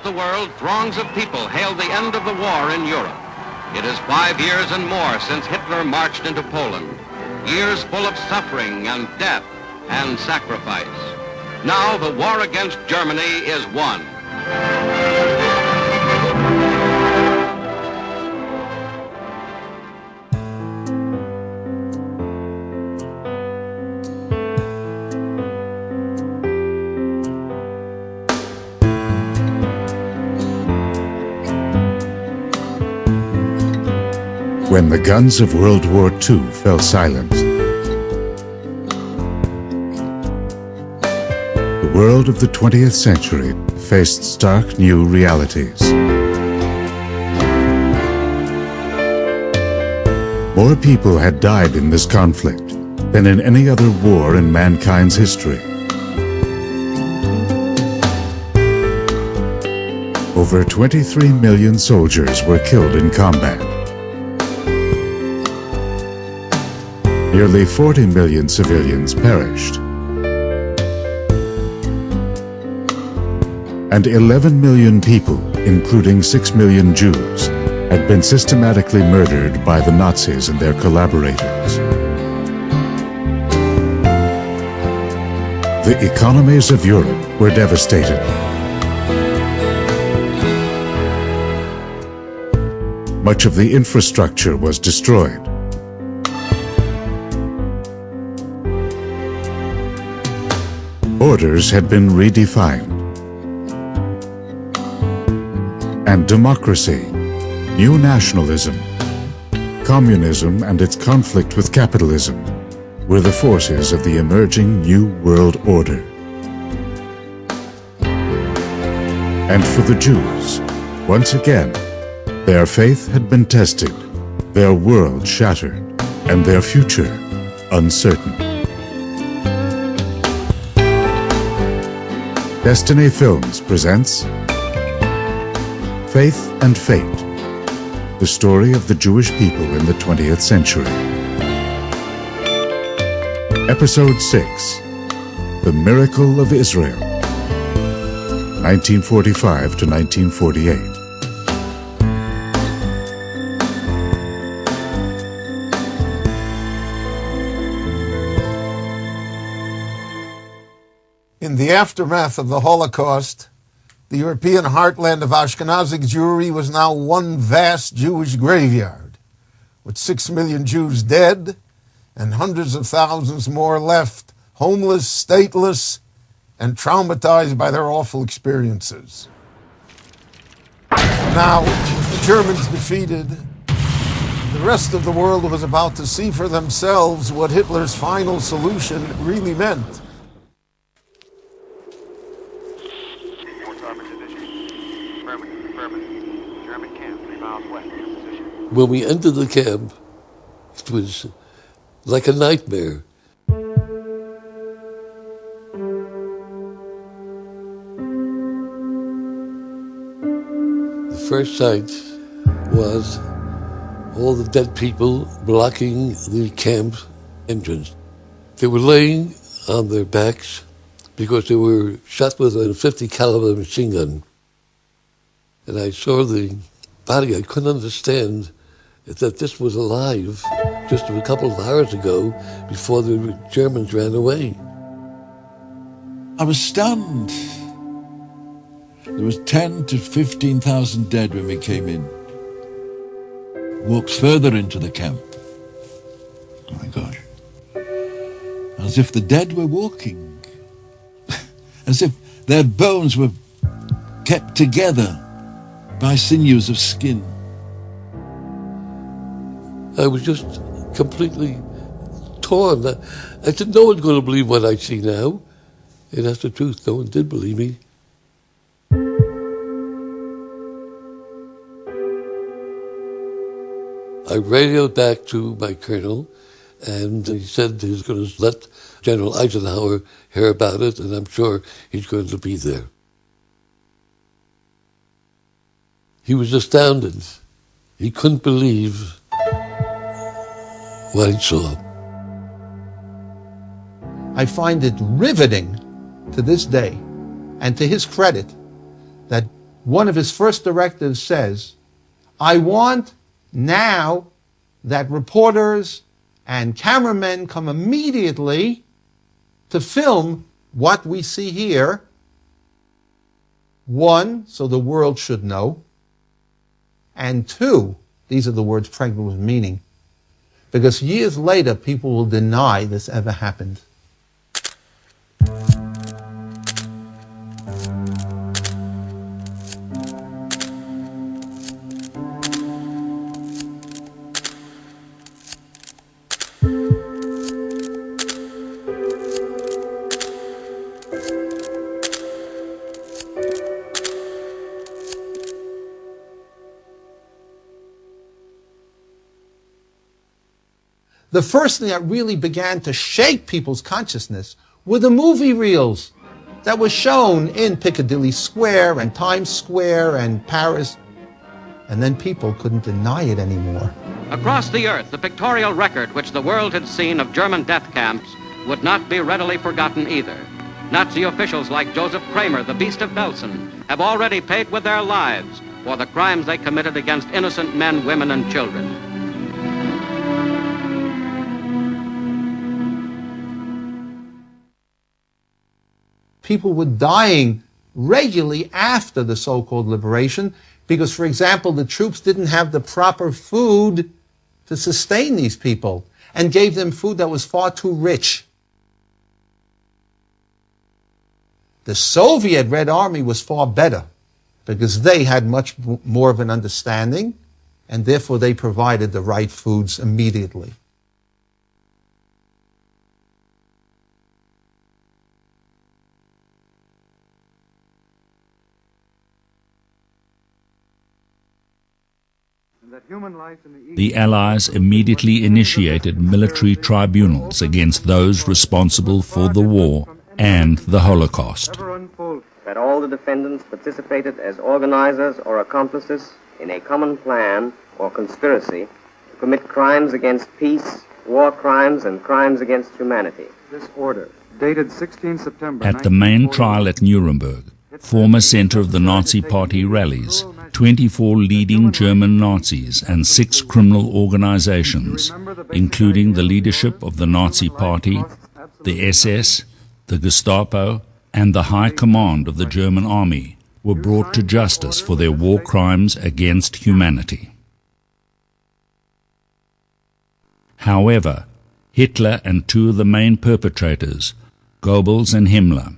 the world, throngs of people hail the end of the war in Europe. It is 5 years and more since Hitler marched into Poland. Years full of suffering and death and sacrifice. Now the war against Germany is won. When the guns of World War II fell silent, the world of the 20th century faced stark new realities. More people had died in this conflict than in any other war in mankind's history. Over 23 million soldiers were killed in combat. Nearly 40 million civilians perished. And 11 million people, including 6 million Jews, had been systematically murdered by the Nazis and their collaborators. The economies of Europe were devastated. Much of the infrastructure was destroyed. Borders had been redefined. And democracy, new nationalism, communism and its conflict with capitalism were the forces of the emerging new world order. And for the Jews, once again, their faith had been tested, their world shattered, and their future uncertain. Destiny Films presents Faith and Fate, the story of the Jewish people in the 20th century. Episode 6, The Miracle of Israel, 1945 to 1948. In the aftermath of the Holocaust, the European heartland of Ashkenazic Jewry was now one vast Jewish graveyard, with 6 million Jews dead and hundreds of thousands more left homeless, stateless, and traumatized by their awful experiences. Now, with the Germans defeated, the rest of the world was about to see for themselves what Hitler's final solution really meant. When we entered the camp, it was like a nightmare. The first sight was all the dead people blocking the camp entrance. They were laying on their backs because they were shot with a 50 caliber machine gun. And I saw the body. I couldn't understand that this was alive just a couple of hours ago before the Germans ran away. I was stunned. There was 10 to 15,000 dead when we came in. Walked further into the camp. Oh my gosh. As if the dead were walking. As if their bones were kept together by sinews of skin. I was just completely torn. I said, no one's going to believe what I see now. And that's the truth. No one did believe me. I radioed back to my colonel, and he said he was going to let General Eisenhower hear about it, and I'm sure he's going to be there. He was astounded. He couldn't believe what he saw. I find it riveting to this day, and to his credit, that one of his first directives says, I want now that reporters and cameramen come immediately to film what we see here. One, so the world should know. And two, these are the words pregnant with meaning, because years later people will deny this ever happened. The first thing that really began to shake people's consciousness were the movie reels that were shown in Piccadilly Square and Times Square and Paris. And then people couldn't deny it anymore. Across the earth, the pictorial record which the world had seen of German death camps would not be readily forgotten either. Nazi officials like Joseph Kramer, the Beast of Belsen, have already paid with their lives for the crimes they committed against innocent men, women, and children. People were dying regularly after the so-called liberation because, for example, the troops didn't have the proper food to sustain these people and gave them food that was far too rich. The Soviet Red Army was far better because they had much more of an understanding, and therefore they provided the right foods immediately. The Allies immediately initiated military tribunals against those responsible for the war and the Holocaust. That all the defendants participated as organizers or accomplices in a common plan or conspiracy to commit crimes against peace, war crimes, and crimes against humanity. This order, dated 16 September... At the main trial at Nuremberg, former center of the Nazi Party rallies, 24 leading German Nazis and 6 criminal organizations, including the leadership of the Nazi Party, the SS, the Gestapo, and the High Command of the German Army, were brought to justice for their war crimes against humanity. However, Hitler and 2 of the main perpetrators, Goebbels and Himmler,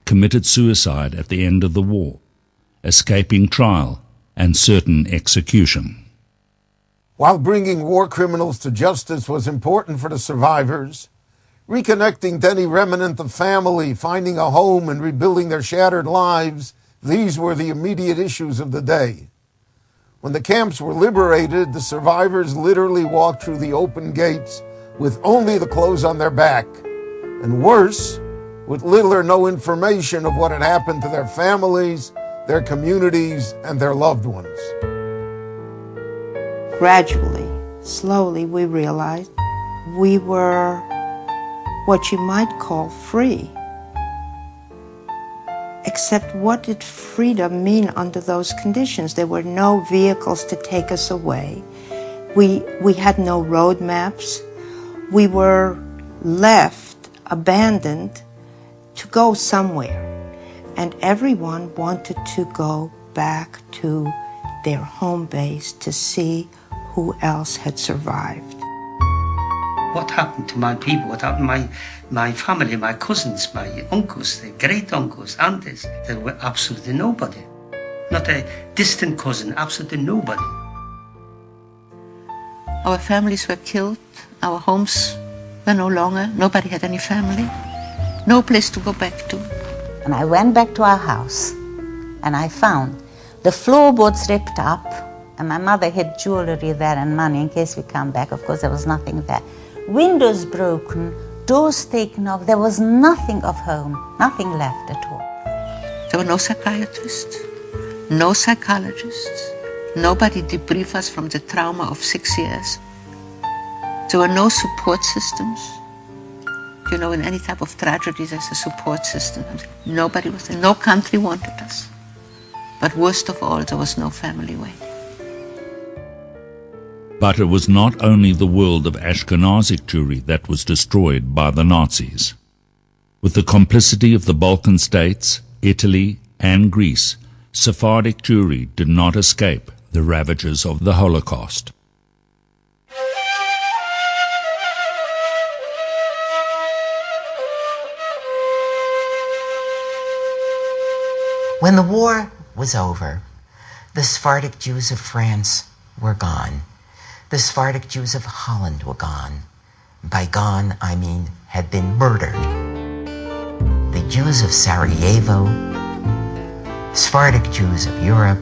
committed suicide at the end of the war, escaping trial and certain execution. While bringing war criminals to justice was important for the survivors, reconnecting to any remnant of family, finding a home, and rebuilding their shattered lives, these were the immediate issues of the day. When the camps were liberated, the survivors literally walked through the open gates with only the clothes on their back, and worse, with little or no information of what had happened to their families, their communities, and their loved ones. Gradually, slowly, we realized we were what you might call free. Except what did freedom mean under those conditions? There were no vehicles to take us away. We had no road maps. We were left, abandoned, to go somewhere. And everyone wanted to go back to their home base to see who else had survived. What happened to my people? What happened to my family, my cousins, my uncles, the great uncles, aunties? They were absolutely nobody. Not a distant cousin, absolutely nobody. Our families were killed. Our homes were no longer. Nobody had any family. No place to go back to. And I went back to our house and I found the floorboards ripped up, and my mother had jewelry there and money in case we come back. Of course, there was nothing there. Windows broken, doors taken off. There was nothing of home, nothing left at all. There were no psychiatrists, no psychologists. Nobody debriefed us from the trauma of 6 years. There were no support systems. You know, in any type of tragedy, there's a support system. Nobody was there. No country wanted us. But worst of all, there was no family waiting. But it was not only the world of Ashkenazic Jewry that was destroyed by the Nazis. With the complicity of the Balkan states, Italy, and Greece, Sephardic Jewry did not escape the ravages of the Holocaust. When the war was over, the Sephardic Jews of France were gone. The Sephardic Jews of Holland were gone. By gone, I mean had been murdered. The Jews of Sarajevo, Sephardic Jews of Europe,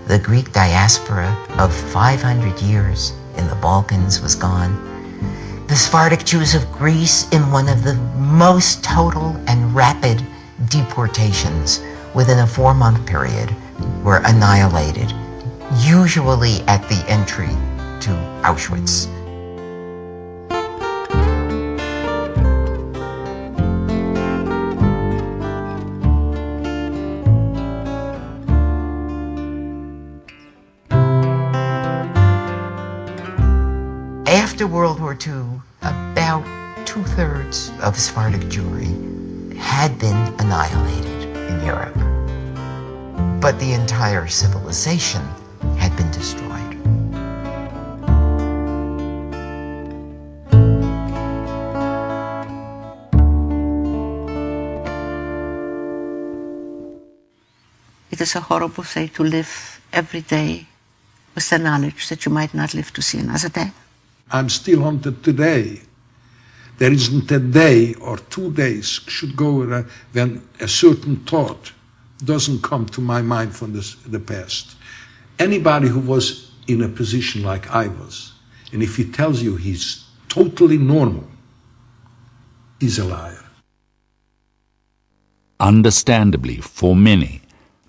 the Greek diaspora of 500 years in the Balkans was gone. The Sephardic Jews of Greece, in one of the most total and rapid deportations within a 4-month period, were annihilated, usually at the entry to Auschwitz. After World War II, about 2/3 of Sephardic Jewry had been annihilated in Europe. But the entire civilization had been destroyed. It is a horrible thing to live every day with the knowledge that you might not live to see another day. I'm still haunted today. There isn't a day or 2 days should go when a certain thought doesn't come to my mind from the past. Anybody who was in a position like I was, and if he tells you he's totally normal, he's a liar. Understandably, for many,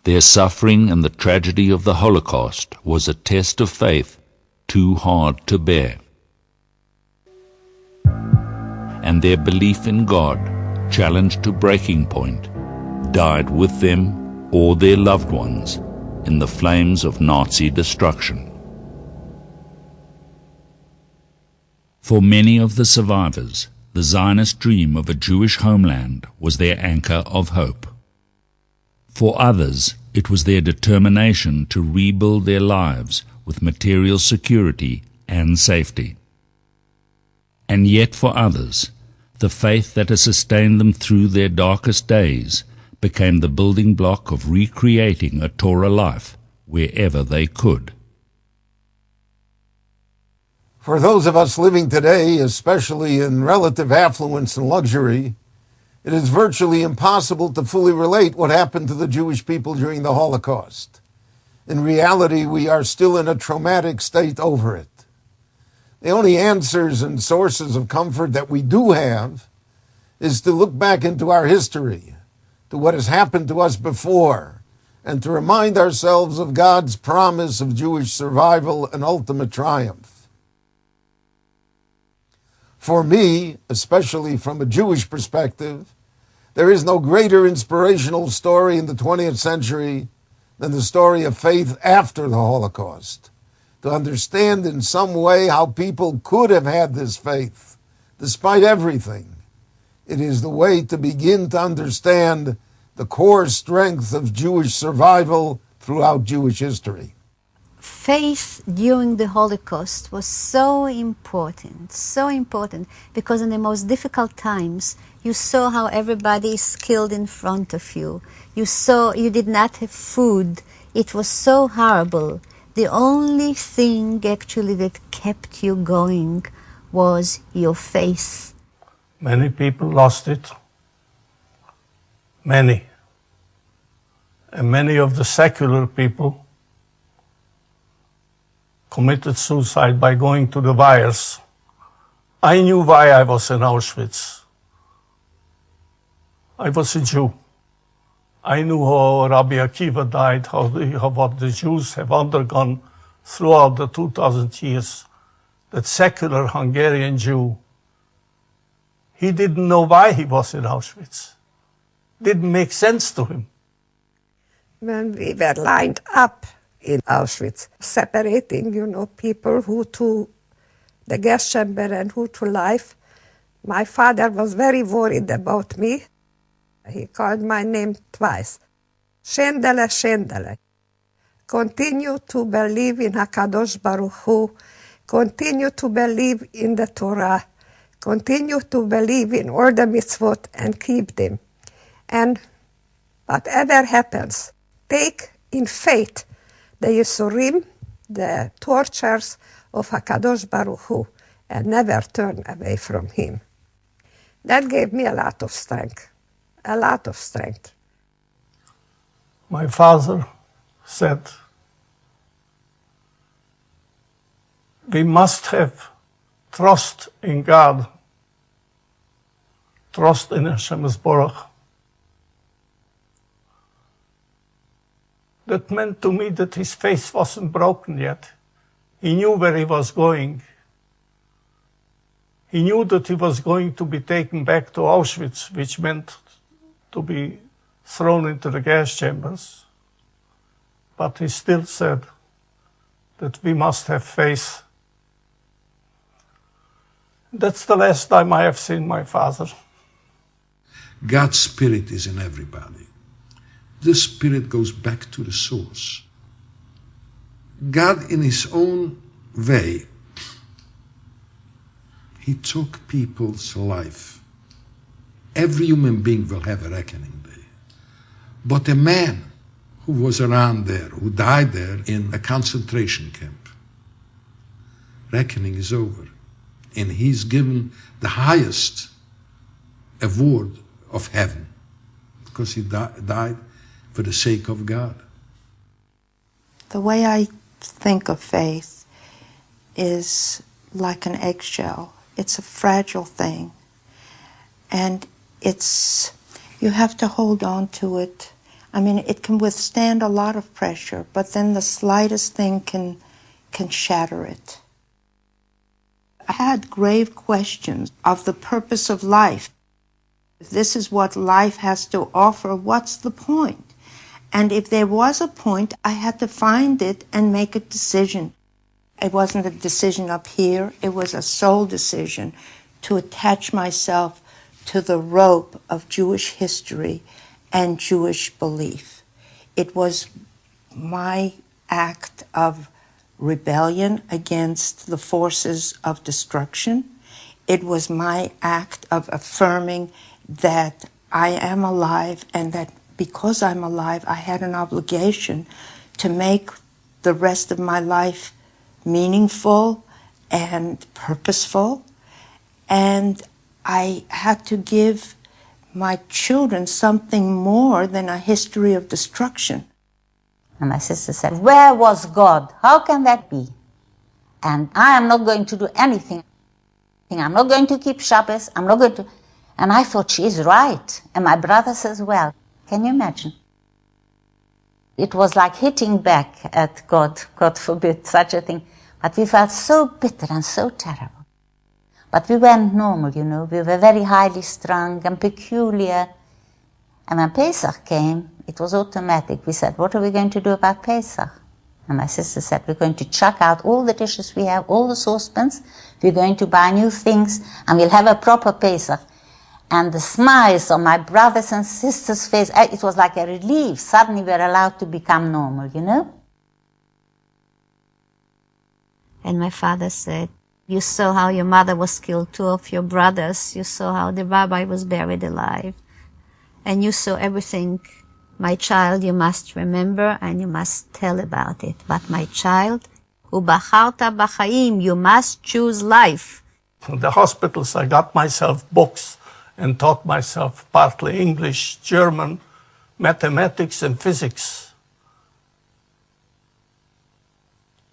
their suffering and the tragedy of the Holocaust was a test of faith too hard to bear. And their belief in God, challenged to breaking point, died with them or their loved ones in the flames of Nazi destruction. For many of the survivors, the Zionist dream of a Jewish homeland was their anchor of hope. For others, it was their determination to rebuild their lives with material security and safety. And yet for others, the faith that has sustained them through their darkest days became the building block of recreating a Torah life wherever they could. For those of us living today, especially in relative affluence and luxury, it is virtually impossible to fully relate what happened to the Jewish people during the Holocaust. In reality, we are still in a traumatic state over it. The only answers and sources of comfort that we do have is to look back into our history, to what has happened to us before, and to remind ourselves of God's promise of Jewish survival and ultimate triumph. For me, especially from a Jewish perspective, there is no greater inspirational story in the 20th century than the story of faith after the Holocaust. To understand in some way how people could have had this faith, despite everything. It is the way to begin to understand the core strength of Jewish survival throughout Jewish history. Faith during the Holocaust was so important, because in the most difficult times, you saw how everybody is killed in front of you. You saw you did not have food. It was so horrible. The only thing actually that kept you going was your faith. Many people lost it. Many. And many of the secular people committed suicide by going to the fires. I knew why I was in Auschwitz. I was a Jew. I knew how Rabbi Akiva died, what the Jews have undergone throughout the 2,000 years. That secular Hungarian Jew, he didn't know why he was in Auschwitz. Didn't make sense to him. when we were lined up in Auschwitz, separating, people who to the gas chamber and who to life, my father was very worried about me. He called my name twice. Shendele, Shendele. Continue to believe in HaKadosh Baruch Hu. Continue to believe in the Torah. Continue to believe in all the mitzvot and keep them. And whatever happens, take in faith the Yisurim, the tortures of HaKadosh Baruch Hu, and never turn away from him. That gave me a lot of strength. A lot of strength. My father said, we must have trust in God, trust in Hashem's Baruch. That meant to me that his faith wasn't broken yet. He knew where he was going. He knew that he was going to be taken back to Auschwitz, which meant to be thrown into the gas chambers. But he still said that we must have faith. That's the last time I have seen my father. God's spirit is in everybody. This spirit goes back to the source. God, in his own way, he took people's life. Every human being will have a reckoning day. But a man who was around there, who died there in a concentration camp, reckoning is over. And he's given the highest award of heaven because he died for the sake of God. The way I think of faith is like an eggshell. It's a fragile thing. And you have to hold on to it. I mean, it can withstand a lot of pressure, but then the slightest thing can shatter it. I had grave questions of the purpose of life. If this is what life has to offer, what's the point? And if there was a point, I had to find it and make a decision. It wasn't a decision up here, it was a soul decision to attach myself to the rope of Jewish history and Jewish belief. It was my act of rebellion against the forces of destruction. It was my act of affirming that I am alive and that because I'm alive, I had an obligation to make the rest of my life meaningful and purposeful. And I had to give my children something more than a history of destruction. And my sister said, where was God? How can that be? And I am not going to do anything. I'm not going to keep Shabbos. I'm not going to... And I thought, she is right. And my brother says, well, can you imagine? It was like hitting back at God. God forbid such a thing. But we felt so bitter and so terrible. But we weren't normal, you know. We were very highly strung and peculiar. And when Pesach came, it was automatic. We said, what are we going to do about Pesach? And my sister said, we're going to chuck out all the dishes we have, all the saucepans. We're going to buy new things, and we'll have a proper Pesach. And the smiles on my brothers and sisters' face, it was like a relief. Suddenly we're allowed to become normal, you know? And my father said, you saw how your mother was killed, 2 of your brothers. You saw how the rabbi was buried alive. And you saw everything. My child, you must remember and you must tell about it. But my child, ubacharta b'chaim, you must choose life. In the hospitals, I got myself books and taught myself partly English, German, mathematics, and physics.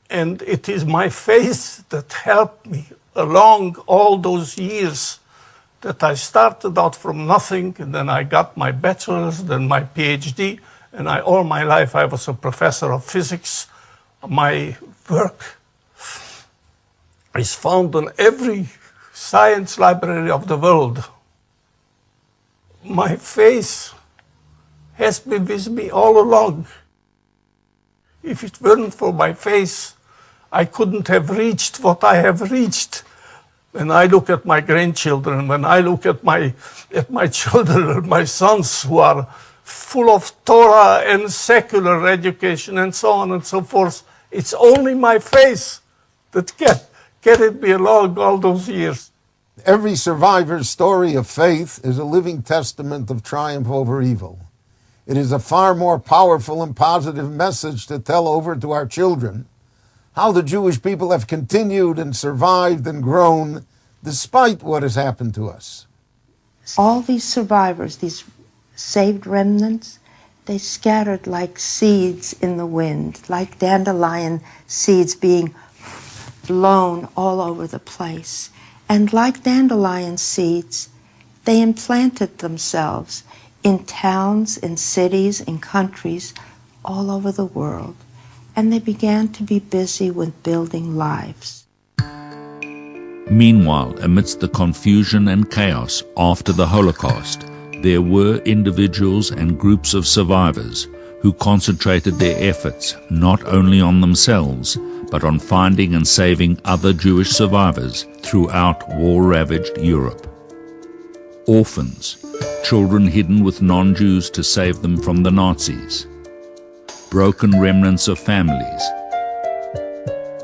And it is my faith that helped me along all those years that I started out from nothing, and then I got my bachelor's, then my PhD, and all my life I was a professor of physics. My work is found in every science library of the world. My faith has been with me all along. If it weren't for my face, I couldn't have reached what I have reached. When I look at my grandchildren, when I look at my children, my sons who are full of Torah and secular education and so on and so forth, it's only my face that carried me along all those years. Every survivor's story of faith is a living testament of triumph over evil. It is a far more powerful and positive message to tell over to our children how the Jewish people have continued and survived and grown despite what has happened to us. All these survivors, these saved remnants, they scattered like seeds in the wind, like dandelion seeds being blown all over the place. And like dandelion seeds, they implanted themselves in towns, in cities, in countries all over the world. And they began to be busy with building lives. Meanwhile, amidst the confusion and chaos after the Holocaust, there were individuals and groups of survivors who concentrated their efforts not only on themselves, but on finding and saving other Jewish survivors throughout war-ravaged Europe. Orphans, children hidden with non-Jews to save them from the Nazis. Broken remnants of families.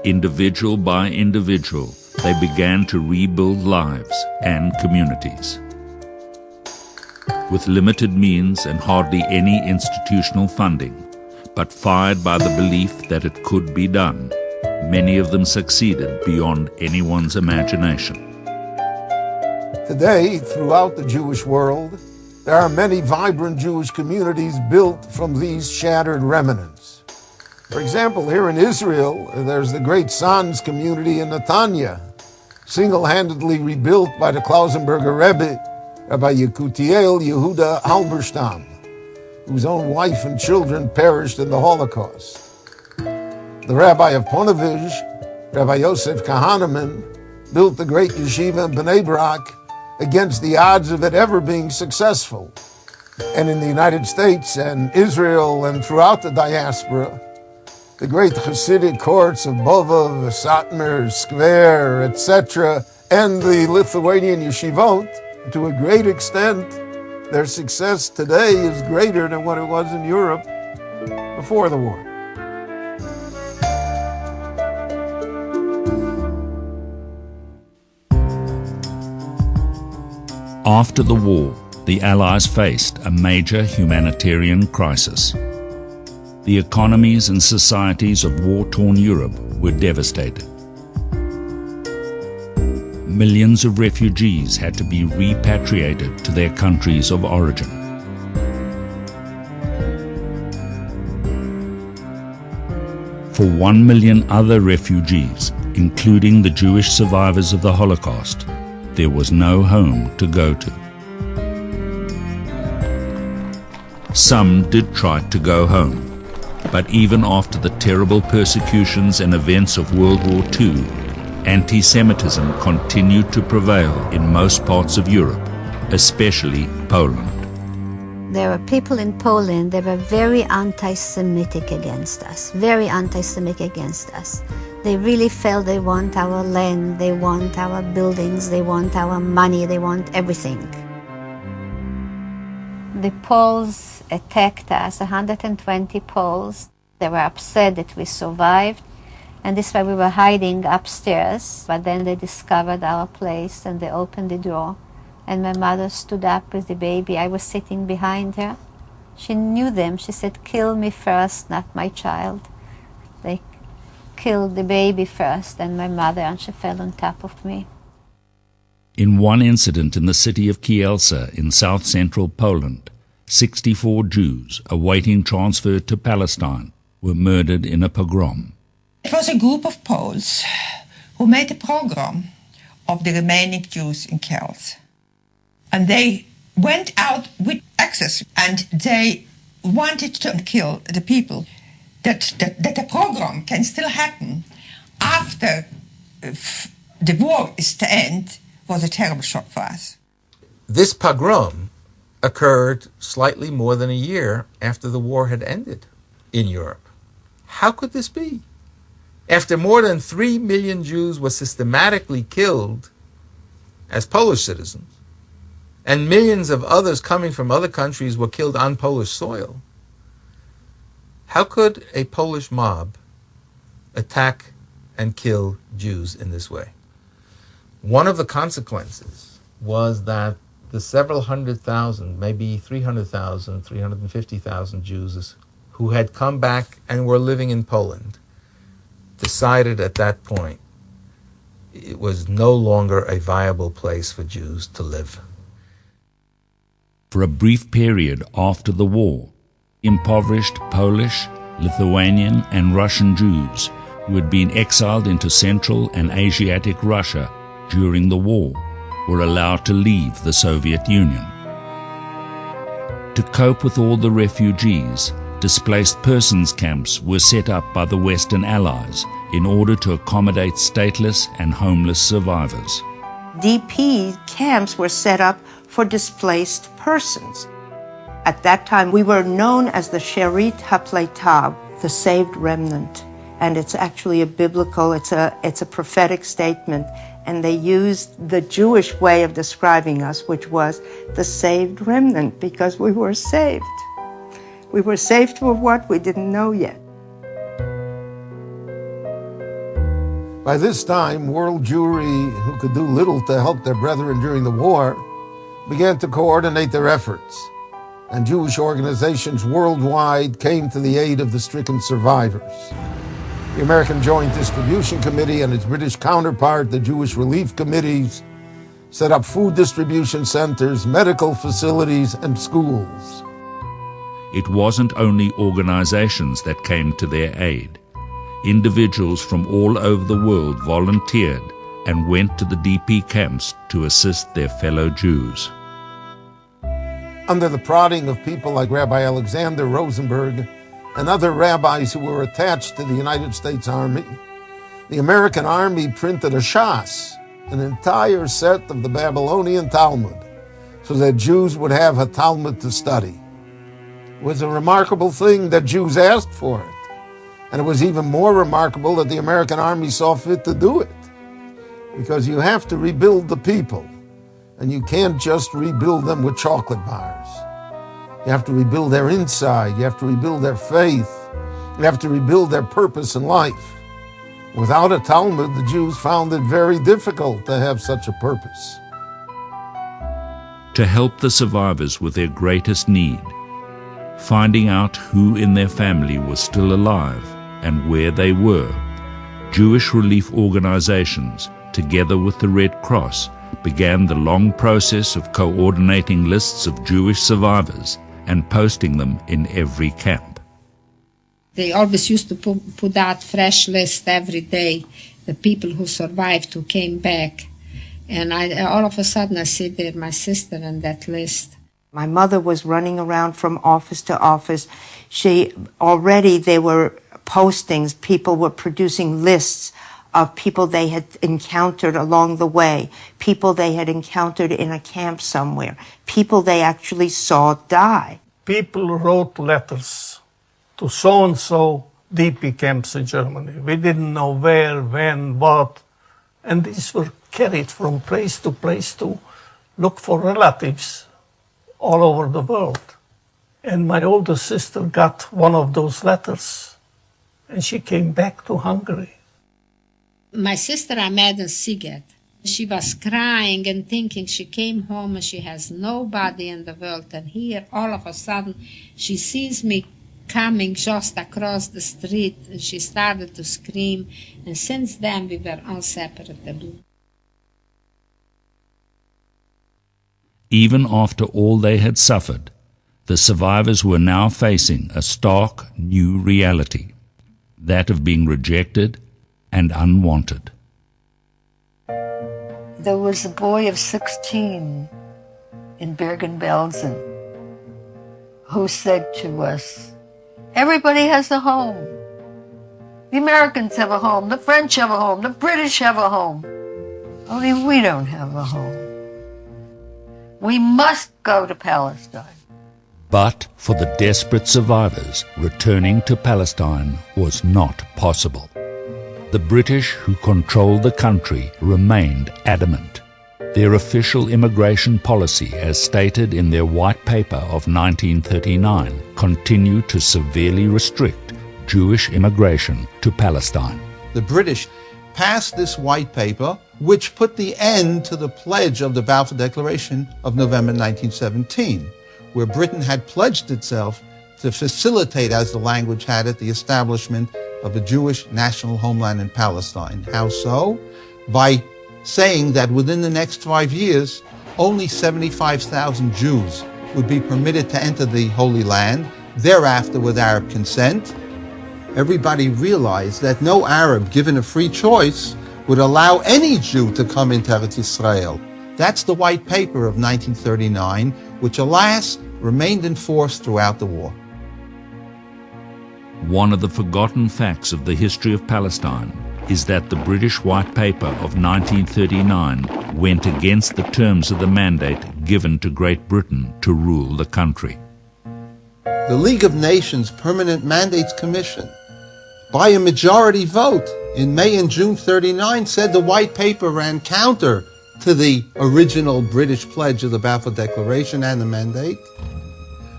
Individual by individual, they began to rebuild lives and communities. With limited means and hardly any institutional funding, but fired by the belief that it could be done, many of them succeeded beyond anyone's imagination. Today, throughout the Jewish world, there are many vibrant Jewish communities built from these shattered remnants. For example, here in Israel, there's the great Sanz community in Netanya, single-handedly rebuilt by the Klausenberger Rebbe, Rabbi Yekutiel Yehuda Halberstam, whose own wife and children perished in the Holocaust. The Rabbi of Ponevezh, Rabbi Yosef Kahaneman, built the great yeshiva in Bnei Brak against the odds of it ever being successful. And in the United States and Israel and throughout the diaspora, the great Hasidic courts of Bovov, Satmar, Skver, etc., and the Lithuanian yeshivot, to a great extent, their success today is greater than what it was in Europe before the war. After the war, the Allies faced a major humanitarian crisis. The economies and societies of war-torn Europe were devastated. Millions of refugees had to be repatriated to their countries of origin. For 1 million other refugees, including the Jewish survivors of the Holocaust, there was no home to go to. Some did try to go home, but even after the terrible persecutions and events of World War II, anti-Semitism continued to prevail in most parts of Europe, especially Poland. There were people in Poland that were very anti-Semitic against us, very anti-Semitic against us. They really felt they want our land, they want our buildings, they want our money, they want everything. The Poles attacked us, 120 Poles. They were upset that we survived. And this is why we were hiding upstairs. But then they discovered our place and they opened the door. And my mother stood up with the baby. I was sitting behind her. She knew them. She said, "Kill me first, not my child." They killed the baby first and my mother, and she fell on top of me. In one incident in the city of Kielce in south-central Poland, 64 Jews awaiting transfer to Palestine were murdered in a pogrom. It was a group of Poles who made a pogrom of the remaining Jews in Kielce. And they went out with axes and they wanted to kill the people. That a pogrom can still happen after the war is to end was a terrible shock for us. This pogrom occurred slightly more than a year after the war had ended in Europe. How could this be? After more than 3 million Jews were systematically killed as Polish citizens, and millions of others coming from other countries were killed on Polish soil, how could a Polish mob attack and kill Jews in this way? One of the consequences was that the several hundred thousand, maybe 300,000, 350,000 Jews who had come back and were living in Poland decided at that point it was no longer a viable place for Jews to live. For a brief period after the war, impoverished Polish, Lithuanian, and Russian Jews who had been exiled into Central and Asiatic Russia during the war were allowed to leave the Soviet Union. To cope with all the refugees, displaced persons camps were set up by the Western Allies in order to accommodate stateless and homeless survivors. DP camps were set up for displaced persons. At that time, we were known as the Sherit HaPleitab, the saved remnant. And it's actually a biblical, it's a prophetic statement. And they used the Jewish way of describing us, which was the saved remnant, because we were saved. We were saved from what we didn't know yet. By this time, world Jewry, who could do little to help their brethren during the war, began to coordinate their efforts, and Jewish organizations worldwide came to the aid of the stricken survivors. The American Joint Distribution Committee and its British counterpart, the Jewish Relief Committees, set up food distribution centers, medical facilities, and schools. It wasn't only organizations that came to their aid. Individuals from all over the world volunteered and went to the DP camps to assist their fellow Jews. Under the prodding of people like Rabbi Alexander Rosenberg and other rabbis who were attached to the United States Army, the American Army printed a shas, an entire set of the Babylonian Talmud, so that Jews would have a Talmud to study. It was a remarkable thing that Jews asked for it. And it was even more remarkable that the American Army saw fit to do it. Because you have to rebuild the people. And you can't just rebuild them with chocolate bars. You have to rebuild their inside. You have to rebuild their faith. You have to rebuild their purpose in life. Without a Talmud, the Jews found it very difficult to have such a purpose. To help the survivors with their greatest need, finding out who in their family was still alive and where they were, Jewish relief organizations, together with the Red Cross, began the long process of coordinating lists of Jewish survivors and posting them in every camp. They always used to put out fresh list every day, the people who survived, who came back. And all of a sudden I see there my sister on that list. My mother was running around from office to office. There were postings, people were producing lists of people they had encountered along the way, people they had encountered in a camp somewhere, people they actually saw die. People wrote letters to so-and-so DP camps in Germany. We didn't know where, when, what, and these were carried from place to look for relatives all over the world. And my older sister got one of those letters, and she came back to Hungary. My sister I met in Siget. She was crying and thinking she came home and she has nobody in the world. And here, all of a sudden, she sees me coming just across the street, and she started to scream. And since then, we were inseparable. Even after all they had suffered, the survivors were now facing a stark new reality, that of being rejected and unwanted. There was a boy of 16 in Bergen-Belsen who said to us, "Everybody has a home. The Americans have a home, the French have a home, the British have a home. Only we don't have a home. We must go to Palestine. But for the desperate survivors, returning to Palestine was not possible. The British, who controlled the country, remained adamant. Their official immigration policy, as stated in their White Paper of 1939, continued to severely restrict Jewish immigration to Palestine. The British passed this White Paper, which put the end to the pledge of the Balfour Declaration of November 1917, where Britain had pledged itself to facilitate, as the language had it, the establishment of a Jewish national homeland in Palestine. How so? By saying that within the next 5 years, only 75,000 Jews would be permitted to enter the Holy Land, thereafter with Arab consent. Everybody realized that no Arab, given a free choice, would allow any Jew to come into Eretz Israel. That's the White Paper of 1939, which, alas, remained in force throughout the war. One of the forgotten facts of the history of Palestine is that the British White Paper of 1939 went against the terms of the mandate given to Great Britain to rule the country. The League of Nations Permanent Mandates Commission, by a majority vote in May and June 39, said the White Paper ran counter to the original British pledge of the Balfour Declaration and the mandate.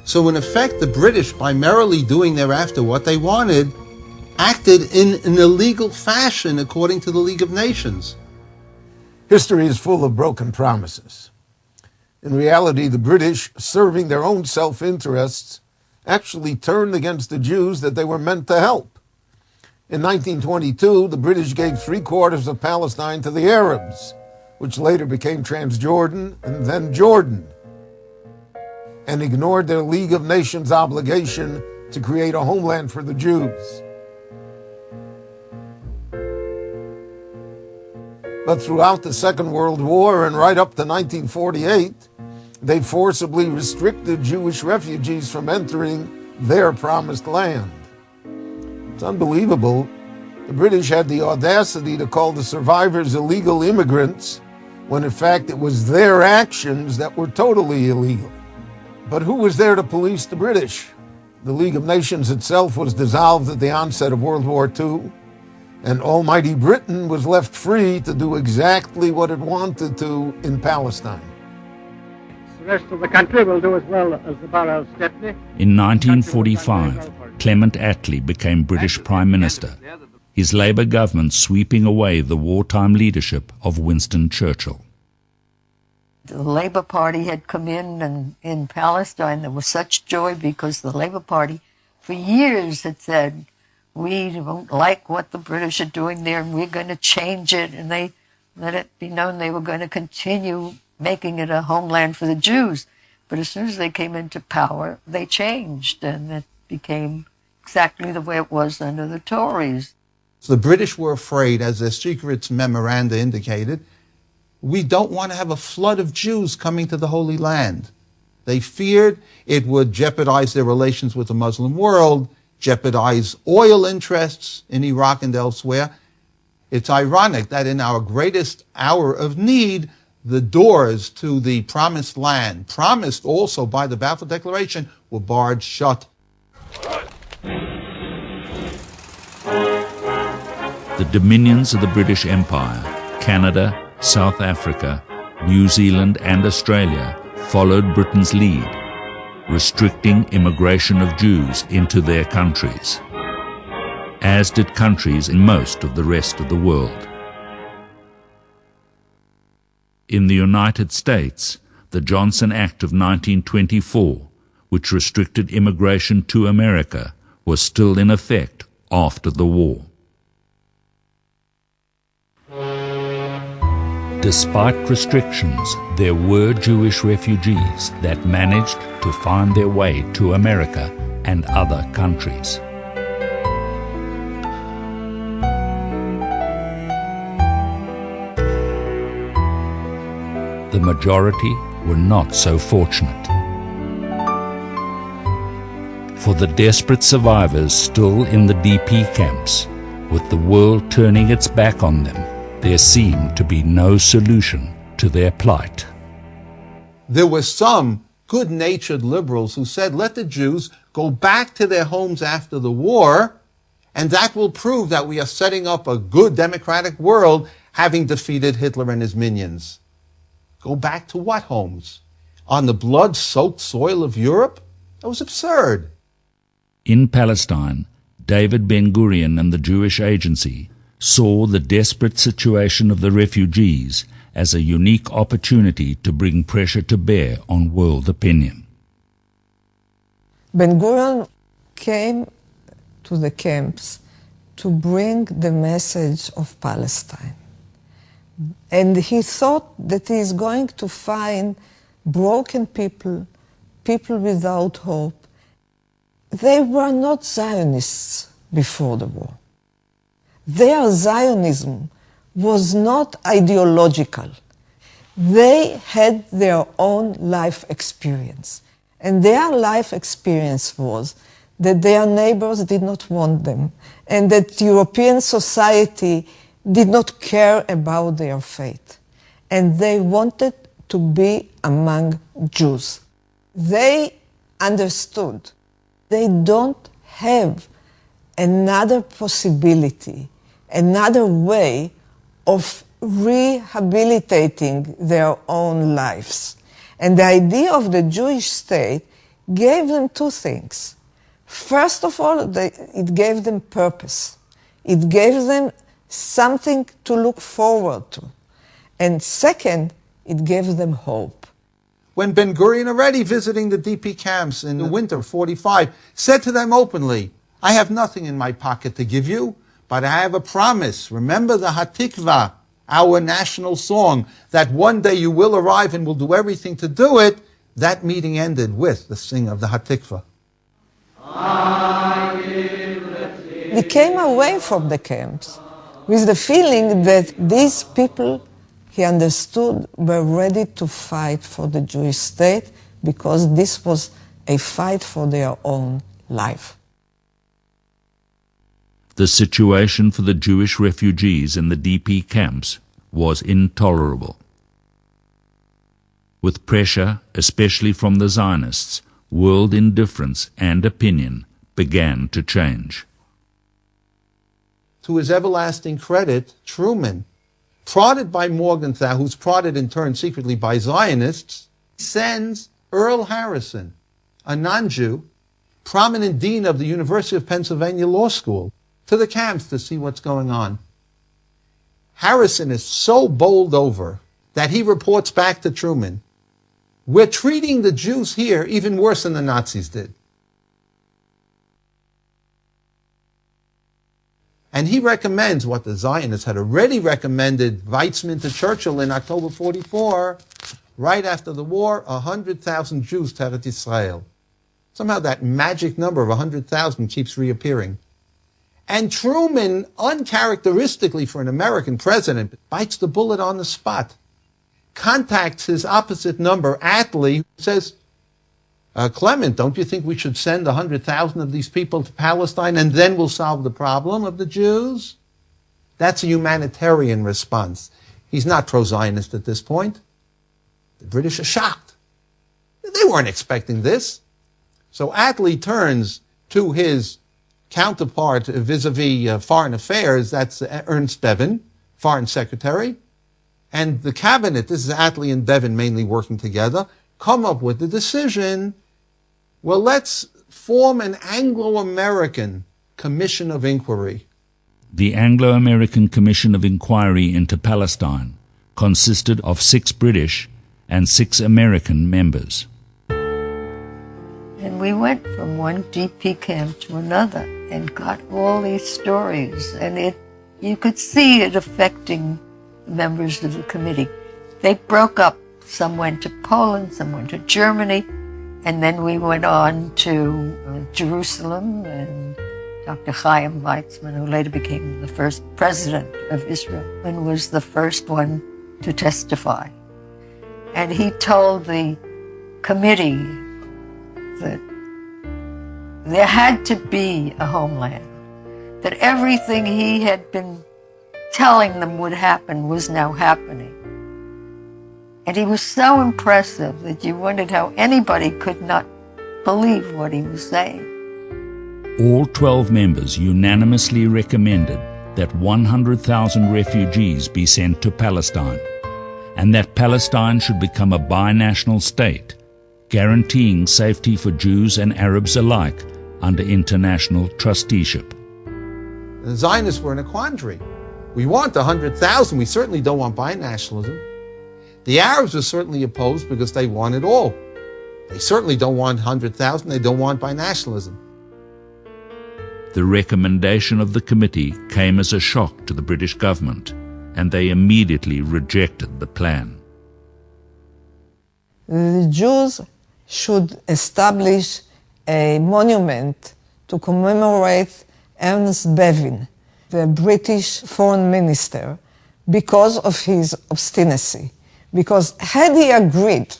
So in effect, the British, by merrily doing thereafter what they wanted, acted in an illegal fashion according to the League of Nations. History is full of broken promises. In reality, the British, serving their own self-interests, actually turned against the Jews that they were meant to help. In 1922, the British gave 3/4 of Palestine to the Arabs, which later became Transjordan and then Jordan, and ignored their League of Nations obligation to create a homeland for the Jews. But throughout the Second World War and right up to 1948, they forcibly restricted Jewish refugees from entering their promised land. It's unbelievable. The British had the audacity to call the survivors illegal immigrants, when in fact it was their actions that were totally illegal. But who was there to police the British? The League of Nations itself was dissolved at the onset of World War II, and almighty Britain was left free to do exactly what it wanted to in Palestine. The rest of the country will do as well as the borough of Stepney. In 1945, Clement Attlee became British Prime Minister, his Labour government sweeping away the wartime leadership of Winston Churchill. The Labour Party had come in, and in Palestine there was such joy because the Labour Party for years had said, we don't like what the British are doing there and we're going to change it, and they let it be known they were going to continue making it a homeland for the Jews. But as soon as they came into power, they changed, and it became exactly the way it was under the Tories. So the British were afraid, as their secret memoranda indicated, we don't want to have a flood of Jews coming to the Holy Land. They feared it would jeopardize their relations with the Muslim world, jeopardize oil interests in Iraq and elsewhere. It's ironic that in our greatest hour of need, the doors to the promised land, promised also by the Balfour Declaration, were barred shut. The dominions of the British Empire, Canada, South Africa, New Zealand and Australia followed Britain's lead, restricting immigration of Jews into their countries, as did countries in most of the rest of the world. In the United States, the Johnson Act of 1924, which restricted immigration to America, was still in effect after the war. Despite restrictions, there were Jewish refugees that managed to find their way to America and other countries. The majority were not so fortunate. For the desperate survivors still in the DP camps, with the world turning its back on them, there seemed to be no solution to their plight. There were some good-natured liberals who said, let the Jews go back to their homes after the war, and that will prove that we are setting up a good democratic world, having defeated Hitler and his minions. Go back to what homes? On the blood-soaked soil of Europe? That was absurd. In Palestine, David Ben-Gurion and the Jewish Agency saw the desperate situation of the refugees as a unique opportunity to bring pressure to bear on world opinion. Ben-Gurion came to the camps to bring the message of Palestine. And he thought that he is going to find broken people, people without hope. They were not Zionists before the war. Their Zionism was not ideological. They had their own life experience. And their life experience was that their neighbors did not want them, and that European society did not care about their fate. And they wanted to be among Jews. They understood they don't have another possibility, another way of rehabilitating their own lives. And the idea of the Jewish state gave them two things. First of all, it gave them purpose. It gave them something to look forward to. And second, it gave them hope. When Ben-Gurion, already visiting the DP camps in the winter of 45, said to them openly, I have nothing in my pocket to give you, but I have a promise. Remember the Hatikva, our national song, that one day you will arrive and will do everything to do it. That meeting ended with the singing of the Hatikva. He came away from the camps with the feeling that these people, he understood, were ready to fight for the Jewish state because this was a fight for their own life. The situation for the Jewish refugees in the DP camps was intolerable. With pressure, especially from the Zionists, world indifference and opinion began to change. To his everlasting credit, Truman, prodded by Morgenthau, who's prodded in turn secretly by Zionists, sends Earl Harrison, a non-Jew, prominent dean of the University of Pennsylvania Law School, to the camps to see what's going on. Harrison is so bowled over that he reports back to Truman, we're treating the Jews here even worse than the Nazis did. And he recommends what the Zionists had already recommended Weizmann to Churchill in October 44, right after the war, 100,000 Jews to Eretz Israel. Somehow that magic number of 100,000 keeps reappearing. And Truman, uncharacteristically for an American president, bites the bullet on the spot. Contacts his opposite number, Attlee, says, Clement, don't you think we should send 100,000 of these people to Palestine and then we'll solve the problem of the Jews? That's a humanitarian response. He's not pro-Zionist at this point. The British are shocked. They weren't expecting this. So Attlee turns to his counterpart vis-a-vis foreign affairs, that's Ernst Bevin, foreign secretary, and the cabinet, this is Attlee and Bevin mainly working together, come up with the decision, well, let's form an Anglo-American Commission of Inquiry. The Anglo-American Commission of Inquiry into Palestine consisted of 6 British and 6 American members. And we went from one DP camp to another and got all these stories, and you could see it affecting members of the committee. They broke up. Some went to Poland, some went to Germany, and then we went on to Jerusalem, and Dr. Chaim Weizmann, who later became the first president of Israel and was the first one to testify. And he told the committee that there had to be a homeland, that everything he had been telling them would happen was now happening. And he was so impressive that you wondered how anybody could not believe what he was saying. All 12 members unanimously recommended that 100,000 refugees be sent to Palestine, and that Palestine should become a binational state, guaranteeing safety for Jews and Arabs alike under international trusteeship. The Zionists were in a quandary. We want 100,000, we certainly don't want binationalism. The Arabs were certainly opposed because they want it all. They certainly don't want 100,000, they don't want binationalism. The recommendation of the committee came as a shock to the British government, and they immediately rejected the plan. The Jews should establish a monument to commemorate Ernest Bevin, the British foreign minister, because of his obstinacy. Because had he agreed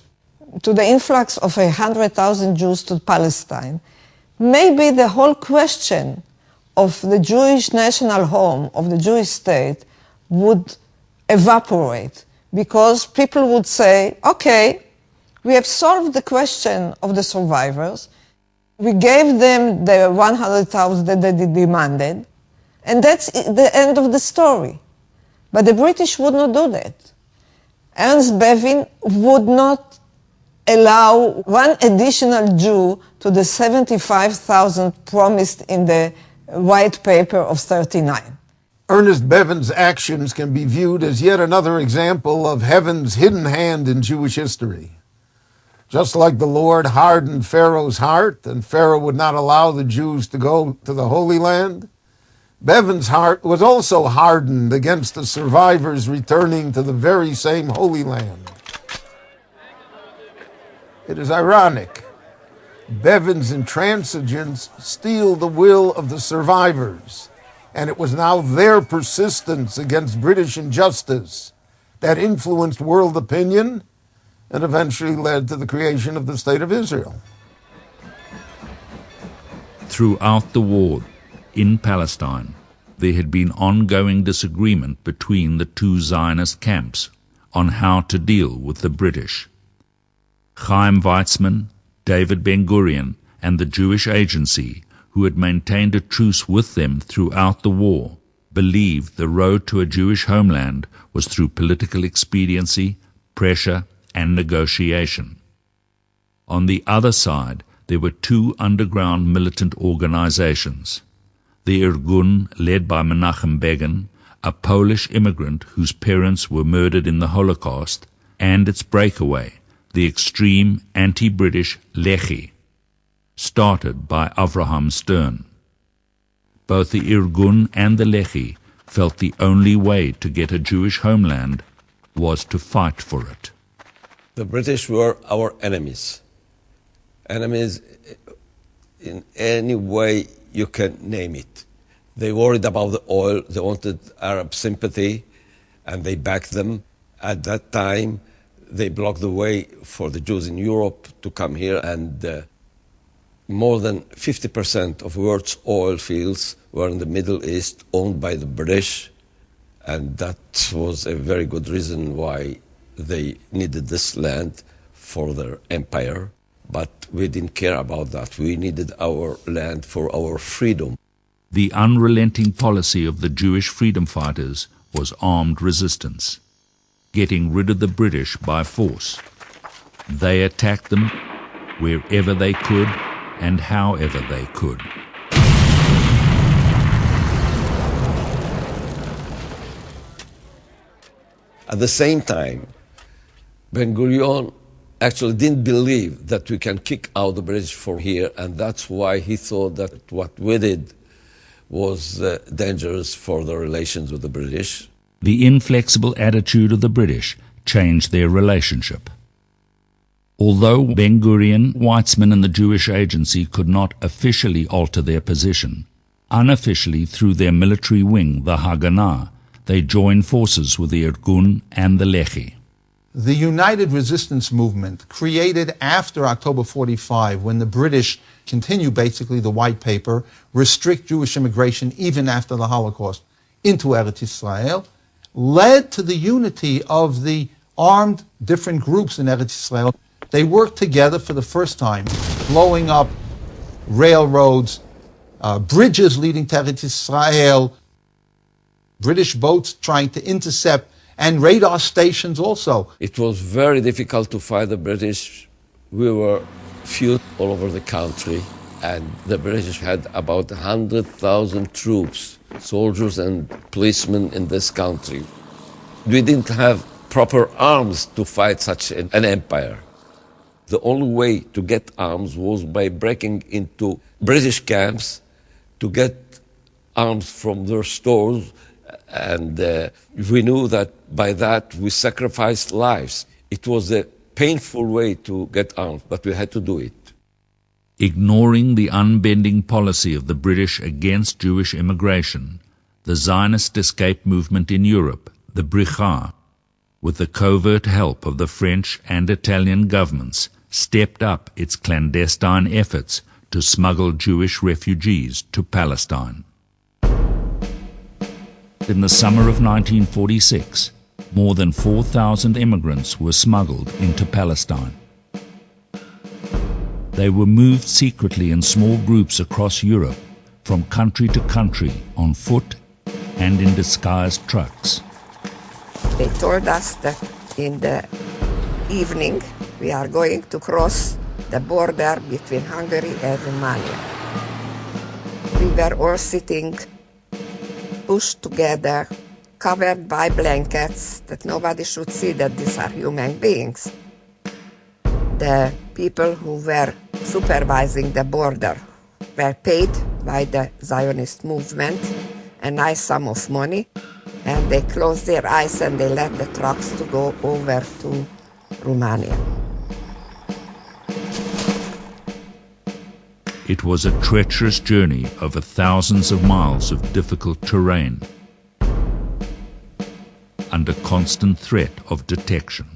to the influx of 100,000 Jews to Palestine, maybe the whole question of the Jewish national home, of the Jewish state, would evaporate. Because people would say, okay, we have solved the question of the survivors, we gave them the 100,000 that they demanded, and that's the end of the story. But the British would not do that. Ernest Bevin would not allow one additional Jew to the 75,000 promised in the white paper of 39. Ernest Bevin's actions can be viewed as yet another example of heaven's hidden hand in Jewish history. Just like the Lord hardened Pharaoh's heart, and Pharaoh would not allow the Jews to go to the Holy Land, Bevin's heart was also hardened against the survivors returning to the very same Holy Land. It is ironic. Bevin's intransigence steeled the will of the survivors, and it was now their persistence against British injustice that influenced world opinion and eventually led to the creation of the State of Israel. Throughout the war in Palestine, there had been ongoing disagreement between the two Zionist camps on how to deal with the British. Chaim Weizmann, David Ben-Gurion, and the Jewish Agency, who had maintained a truce with them throughout the war, believed the road to a Jewish homeland was through political expediency, pressure, and negotiation. On the other side, there were two underground militant organizations. The Irgun, led by Menachem Begin, a Polish immigrant whose parents were murdered in the Holocaust, and its breakaway, the extreme anti-British Lehi, started by Avraham Stern. Both the Irgun and the Lehi felt the only way to get a Jewish homeland was to fight for it. The British were our enemies. Enemies in any way you can name it. They worried about the oil, they wanted Arab sympathy, and they backed them. At that time, they blocked the way for the Jews in Europe to come here, and more than 50% of world's oil fields were in the Middle East owned by the British, and that was a very good reason why they needed this land for their empire. But we didn't care about that. We needed our land for our freedom. The unrelenting policy of the Jewish freedom fighters was armed resistance, getting rid of the British by force. They attacked them wherever they could and however they could. At the same time, Ben-Gurion actually didn't believe that we can kick out the British from here, and that's why he thought that what we did was dangerous for the relations with the British. The inflexible attitude of the British changed their relationship. Although Ben-Gurion, Weizmann, and the Jewish Agency could not officially alter their position, unofficially through their military wing, the Haganah, they joined forces with the Irgun and the Lehi. The United Resistance Movement, created after October 45, when the British continue basically the white paper, restrict Jewish immigration even after the Holocaust into Eretz Israel, led to the unity of the armed different groups in Eretz Israel. They worked together for the first time, blowing up railroads, bridges leading to Eretz Israel, British boats trying to intercept, and radar stations also. It was very difficult to fight the British. We were few all over the country, and the British had about 100,000 troops, soldiers and policemen in this country. We didn't have proper arms to fight such an empire. The only way to get arms was by breaking into British camps to get arms from their stores, and we knew that by that we sacrificed lives. It was a painful way to get arms, but we had to do it. Ignoring the unbending policy of the British against Jewish immigration, the Zionist escape movement in Europe, the Bricha, with the covert help of the French and Italian governments, stepped up its clandestine efforts to smuggle Jewish refugees to Palestine. In the summer of 1946, more than 4,000 immigrants were smuggled into Palestine. They were moved secretly in small groups across Europe, from country to country, on foot and in disguised trucks. They told us that in the evening we are going to cross the border between Hungary and Romania. We were all sitting pushed together, covered by blankets, that nobody should see that these are human beings. The people who were supervising the border were paid by the Zionist movement a nice sum of money, and they closed their eyes and they let the trucks to go over to Romania. It was a treacherous journey over thousands of miles of difficult terrain, under constant threat of detection.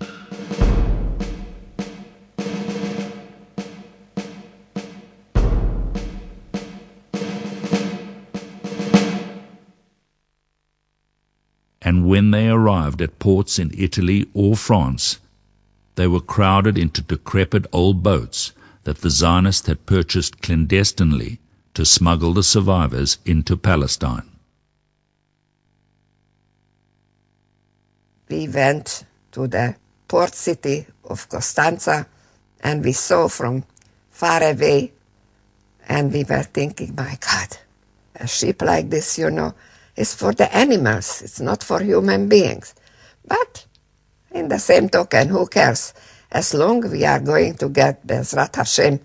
And when they arrived at ports in Italy or France, they were crowded into decrepit old boats that the Zionists had purchased clandestinely to smuggle the survivors into Palestine. We went to the port city of Constanza, and we saw from far away, and we were thinking, my God, a ship like this, is for the animals, it's not for human beings. But in the same token, who cares? As long as we are going to get Bezrat Hashem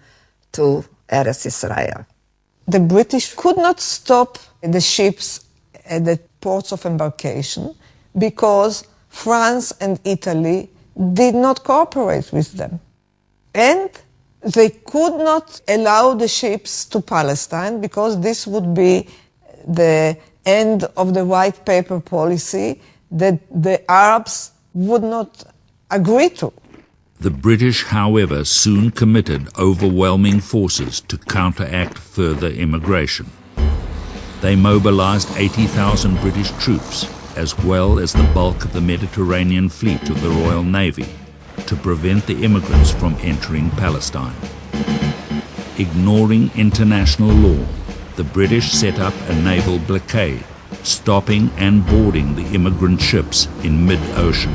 to Eretz Israel. The British could not stop the ships at the ports of embarkation because France and Italy did not cooperate with them. And they could not allow the ships to Palestine because this would be the end of the white paper policy that the Arabs would not agree to. The British, however, soon committed overwhelming forces to counteract further immigration. They mobilized 80,000 British troops, as well as the bulk of the Mediterranean fleet of the Royal Navy, to prevent the immigrants from entering Palestine. Ignoring international law, the British set up a naval blockade, stopping and boarding the immigrant ships in mid-ocean.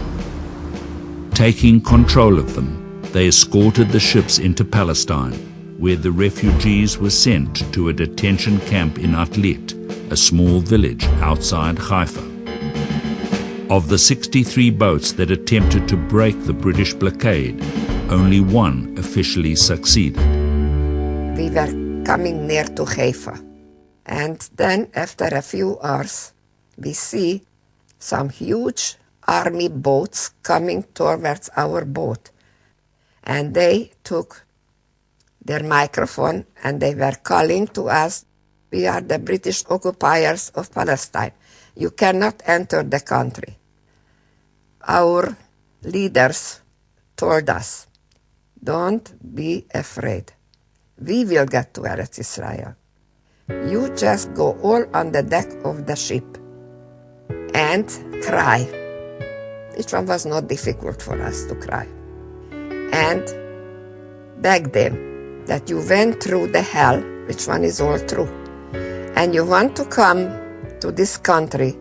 Taking control of them, they escorted the ships into Palestine, where the refugees were sent to a detention camp in Atlit, a small village outside Haifa. Of the 63 boats that attempted to break the British blockade, only one officially succeeded. We were coming near to Haifa, and then after a few hours, we see some huge army boats coming towards our boat. And they took their microphone and they were calling to us, we are the British occupiers of Palestine. You cannot enter the country. Our leaders told us, don't be afraid. We will get to Eretz Israel. You just go all on the deck of the ship and cry. which one was not difficult for us to cry. And beg them that you went through the hell, which one is all true, and you want to come to this country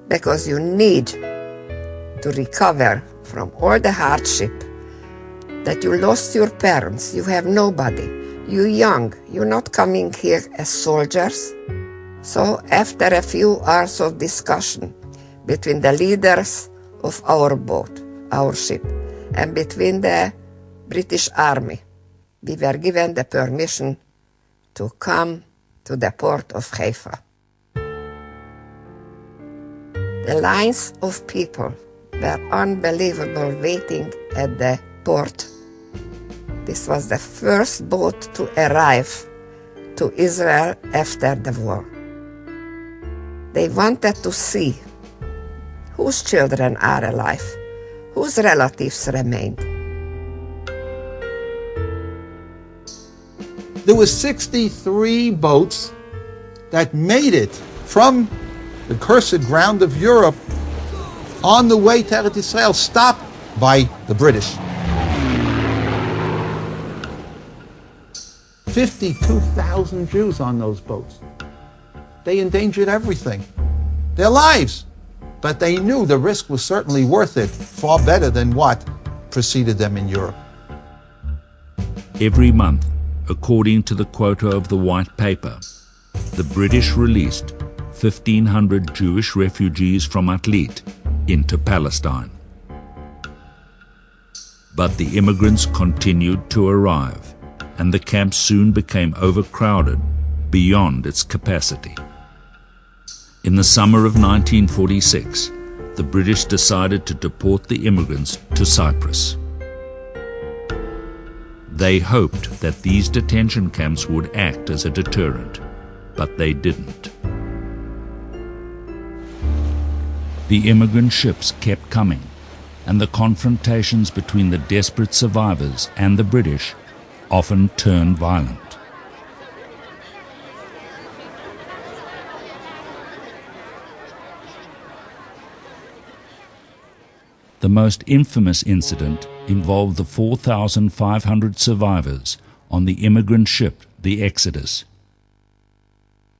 because you need to recover from all the hardship, that you lost your parents, you have nobody, you're young, you're not coming here as soldiers. So after a few hours of discussion between the leaders of our boat, our ship, and between the British Army, we were given the permission to come to the port of Haifa. The lines of people were unbelievable waiting at the port. This was the first boat to arrive to Israel after the war. They wanted to see whose children are alive, whose relatives remained. There were 63 boats that made it from the cursed ground of Europe on the way to Eretz Israel, stopped by the British. 52,000 Jews on those boats. They endangered everything, their lives. But they knew the risk was certainly worth it, far better than what preceded them in Europe. Every month, according to the quota of the White Paper, the British released 1,500 Jewish refugees from Atlit into Palestine. But the immigrants continued to arrive, and the camp soon became overcrowded beyond its capacity. In the summer of 1946, the British decided to deport the immigrants to Cyprus. They hoped that these detention camps would act as a deterrent, but they didn't. The immigrant ships kept coming, and the confrontations between the desperate survivors and the British often turned violent. The most infamous incident involved the 4,500 survivors on the immigrant ship, the Exodus.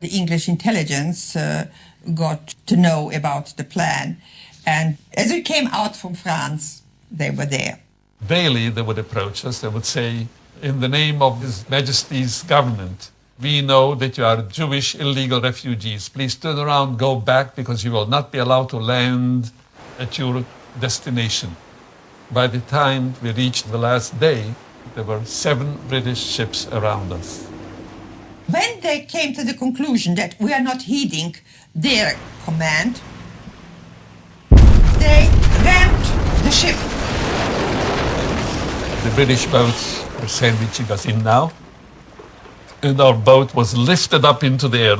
The English intelligence got to know about the plan, and as we came out from France, they were there. Daily they would approach us, they would say, in the name of His Majesty's government, we know that you are Jewish illegal refugees. Please turn around, go back, because you will not be allowed to land at your destination. By the time we reached the last day, there were 7 British ships around us. When they came to the conclusion that we are not heeding their command, they rammed the ship. The British boats were sandwiching us in now, and our boat was lifted up into the air.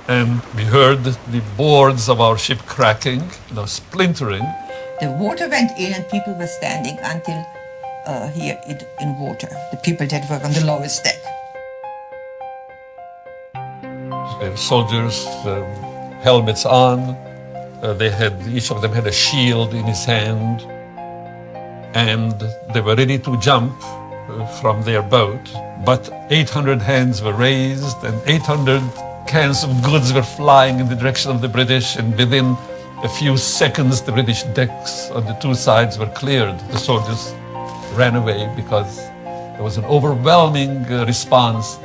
And we heard the boards of our ship cracking, splintering. The water went in and people were standing until here in water, the people that were on the lowest deck. The soldiers, helmets on, each of them had a shield in his hand, and they were ready to jump from their boat, but 800 hands were raised and 800 cans of goods were flying in the direction of the British, and within a few seconds the British decks on the 2 sides were cleared. The soldiers ran away because there was an overwhelming response,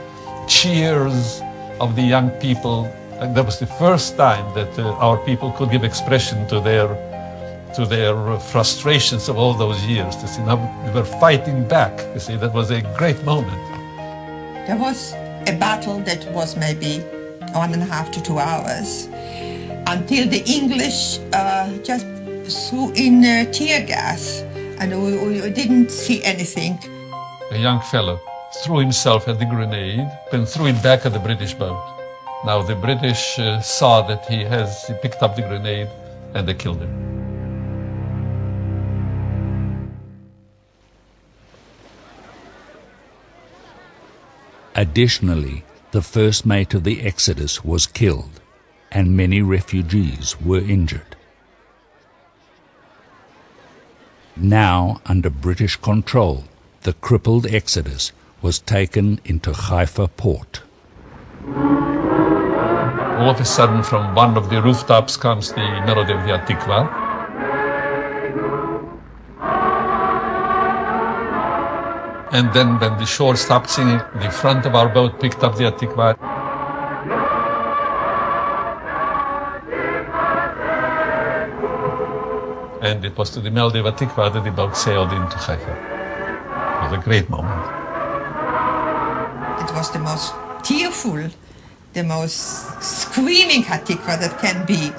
cheers of the young people, and that was the first time that our people could give expression to their frustrations of all those years. You see, now we were fighting back. You see, that was a great moment. There was a battle that was maybe 1.5 to 2 hours until the English just threw in tear gas, and we didn't see anything. A young fellow threw himself at the grenade and threw it back at the British boat. Now the British saw that he picked up the grenade and they killed him. Additionally, the first mate of the Exodus was killed, and many refugees were injured. Now, under British control, the crippled exodus was taken into Haifa port. All of a sudden, from one of the rooftops comes the melody of the Attikva. And then when the shore stopped singing, the front of our boat picked up the Attikva. And it was to the melody of Attikva that the boat sailed into Haifa. It was a great moment. It was the most tearful, the most screaming Attikva that can be.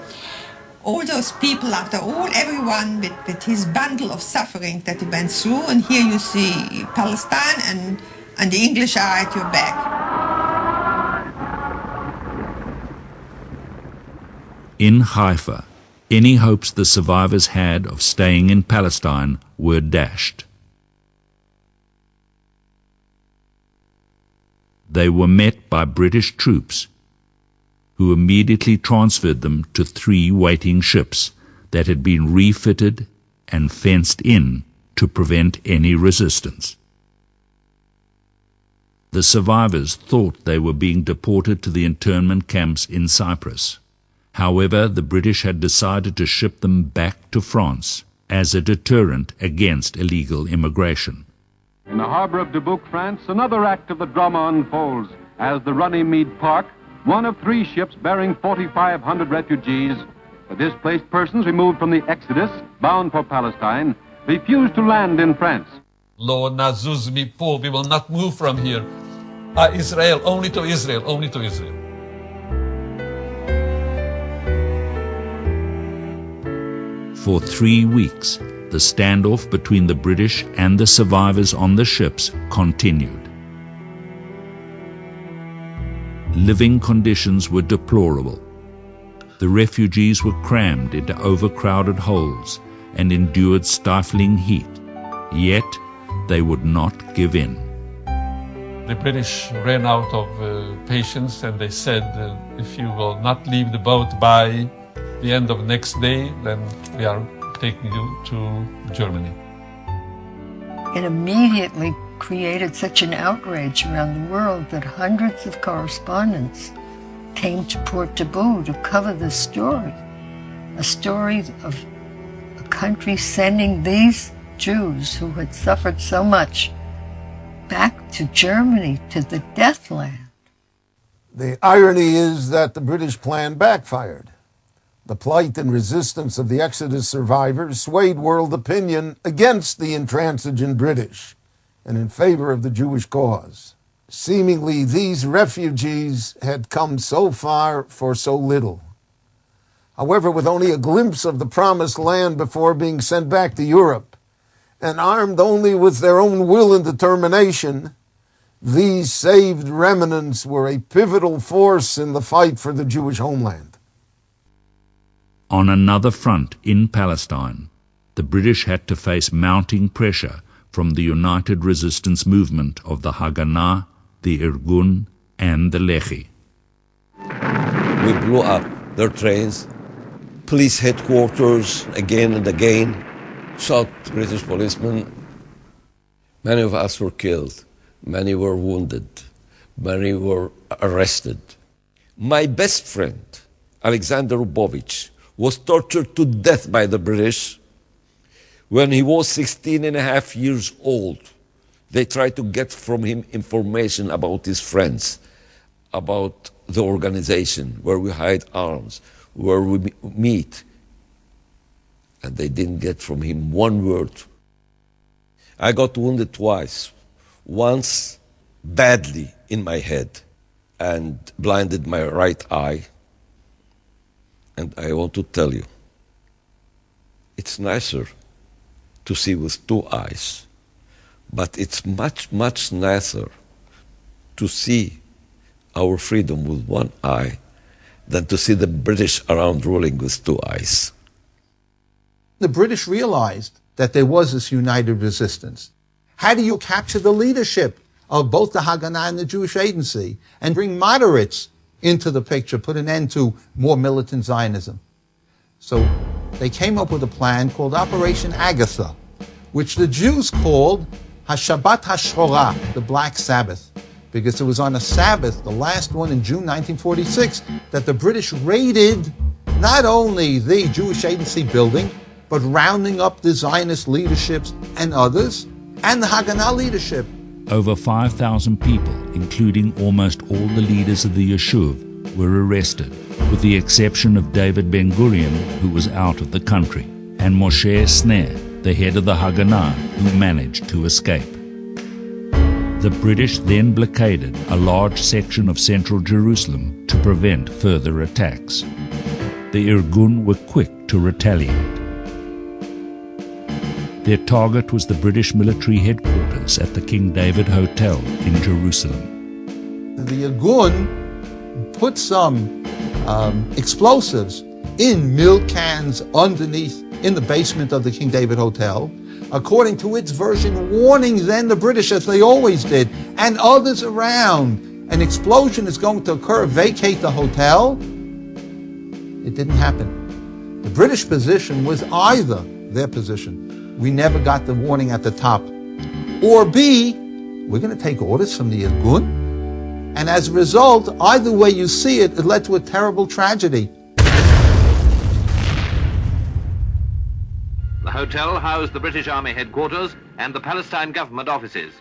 All those people, everyone with his bundle of suffering that he went through, and here you see Palestine and the English are at your back. In Haifa, any hopes the survivors had of staying in Palestine were dashed. They were met by British troops, who immediately transferred them to 3 waiting ships that had been refitted and fenced in to prevent any resistance. The survivors thought they were being deported to the internment camps in Cyprus. However, the British had decided to ship them back to France as a deterrent against illegal immigration. In the harbor of Dubuque, France, another act of the drama unfolds as the Runnymede Park, one of 3 ships bearing 4,500 refugees, the displaced persons removed from the Exodus, bound for Palestine, refused to land in France. Lo nazuz mipo, we will not move from here. Israel, only to Israel, only to Israel. For 3 weeks, the standoff between the British and the survivors on the ships continued. Living conditions were deplorable. The refugees were crammed into overcrowded holes and endured stifling heat. Yet, they would not give in. The British ran out of patience, and they said, if you will not leave the boat by the end of next day, then we are taking you to Germany. It immediately created such an outrage around the world that hundreds of correspondents came to Port Taboo to cover this story. A story of a country sending these Jews who had suffered so much back to Germany, to the death land. The irony is that the British plan backfired. The plight and resistance of the Exodus survivors swayed world opinion against the intransigent British and in favor of the Jewish cause. Seemingly, these refugees had come so far for so little. However, with only a glimpse of the promised land before being sent back to Europe, and armed only with their own will and determination, these saved remnants were a pivotal force in the fight for the Jewish homeland. On another front in Palestine, the British had to face mounting pressure from the united resistance movement of the Haganah, the Irgun, and the Lehi. We blew up their trains, police headquarters again and again, shot British policemen. Many of us were killed, many were wounded, many were arrested. My best friend, Alexander Rubovich, was tortured to death by the British. When he was 16 and a half years old, they tried to get from him information about his friends, about the organization, where we hide arms, where we meet. And they didn't get from him one word. I got wounded twice. Once badly in my head and blinded my right eye. And I want to tell you, it's nicer to see with 2 eyes, but it's much, much nicer to see our freedom with 1 eye than to see the British around ruling with 2 eyes. The British realized that there was this united resistance. How do you capture the leadership of both the Haganah and the Jewish Agency and bring moderates into the picture, put an end to more militant Zionism? So they came up with a plan called Operation Agatha. which the Jews called HaShabbat HaShora, the Black Sabbath, because it was on a Sabbath, the last one in June 1946, that the British raided not only the Jewish Agency building, but rounding up the Zionist leaderships and others, and the Haganah leadership. Over 5,000 people, including almost all the leaders of the Yeshuv, were arrested, with the exception of David Ben-Gurion, who was out of the country, and Moshe Sneh, the head of the Haganah, who managed to escape. The British then blockaded a large section of central Jerusalem to prevent further attacks. The Irgun were quick to retaliate. Their target was the British military headquarters at the King David Hotel in Jerusalem. The Irgun put some explosives in milk cans underneath in the basement of the King David Hotel, according to its version, warning then the British, as they always did, and others around, an explosion is going to occur, vacate the hotel. It didn't happen. The British position was either their position, we never got the warning at the top, or B, we're going to take orders from the Irgun. And as a result, either way you see it, it led to a terrible tragedy. The hotel housed the British Army headquarters and the Palestine government offices.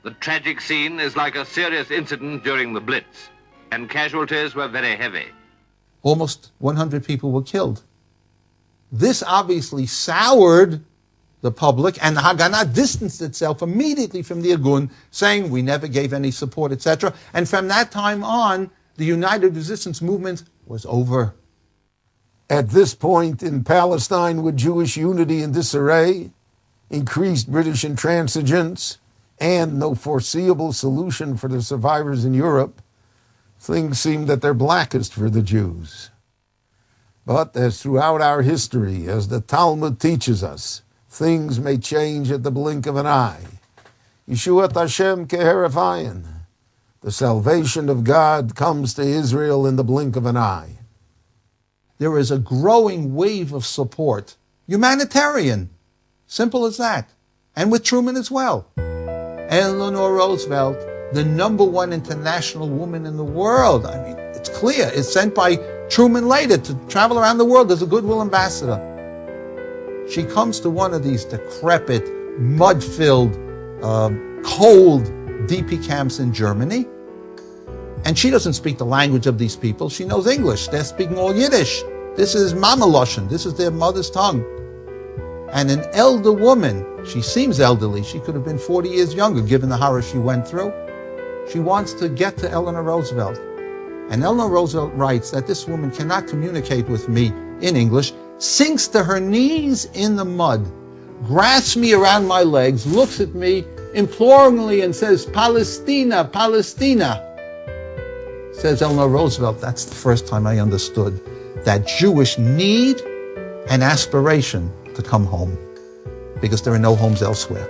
The tragic scene is like a serious incident during the Blitz, and casualties were very heavy. Almost 100 people were killed. This obviously soured the public, and the Haganah distanced itself immediately from the Irgun, saying we never gave any support, etc. And from that time on, the United Resistance Movement was over. At this point in Palestine, with Jewish unity in disarray, increased British intransigence, and no foreseeable solution for the survivors in Europe, things seemed at their blackest for the Jews. But as throughout our history, as the Talmud teaches us, things may change at the blink of an eye. Yeshuat Hashem keheref ayin. The salvation of God comes to Israel in the blink of an eye. There is a growing wave of support, humanitarian, simple as that, and with Truman as well. Eleanor Roosevelt, the #1 international woman in the world. I mean, it's clear, is sent by Truman later to travel around the world as a goodwill ambassador. She comes to one of these decrepit, mud-filled, cold DP camps in Germany, and she doesn't speak the language of these people. She knows English. They're speaking all Yiddish. This is Mama Loshen. This is their mother's tongue. And an elder woman, she seems elderly. She could have been 40 years younger, given the horror she went through. She wants to get to Eleanor Roosevelt. And Eleanor Roosevelt writes that this woman cannot communicate with me in English, sinks to her knees in the mud, grasps me around my legs, looks at me imploringly and says, "Palestina, Palestina." Says Eleanor Roosevelt, that's the first time I understood that Jewish need and aspiration to come home, because there are no homes elsewhere.